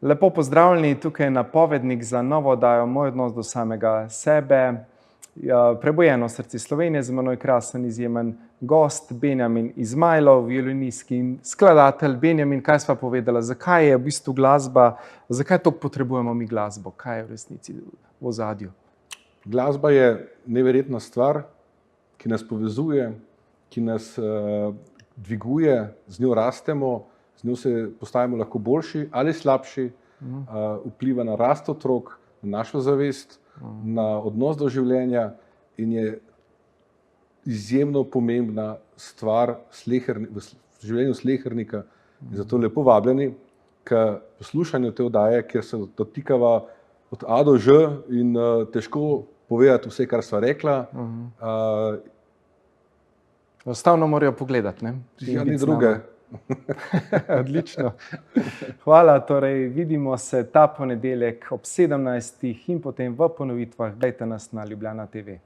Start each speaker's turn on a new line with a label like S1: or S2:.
S1: Lepo pozdravljeni, tukaj je napovednik za novo oddajo Moj odnos do samega sebe. Prebujeno srce Slovenije, za menoj krasen izjemen gost Benjamin Izmajlov, violinist in skladatelj. Benjamin, kaj sva povedala, zakaj je v bistvu glasba, zakaj toliko potrebujemo mi glasbo, kaj je v resnici v ozadju?
S2: Glasba je neverjetna stvar, ki nas povezuje, ki nas dviguje, z njo rastemo, z njo se postajamo lahko boljši ali slabši, vpliva na rast otrok, na našo zavest, na odnos do življenja in je izjemno pomembna stvar v življenju slehernika. In zato lepo vabljeni k poslušanju te oddaje, kjer se dotikava od A do Ž in težko povedati vse, kar sva rekla.
S1: Enostavno morajo pogledati, ne?
S2: Ja, ni druge.
S1: Odlično. Hvala, torej vidimo se ta ponedeljek ob 17. in potem v ponovitvah. Glejte nas na Ljubljana TV.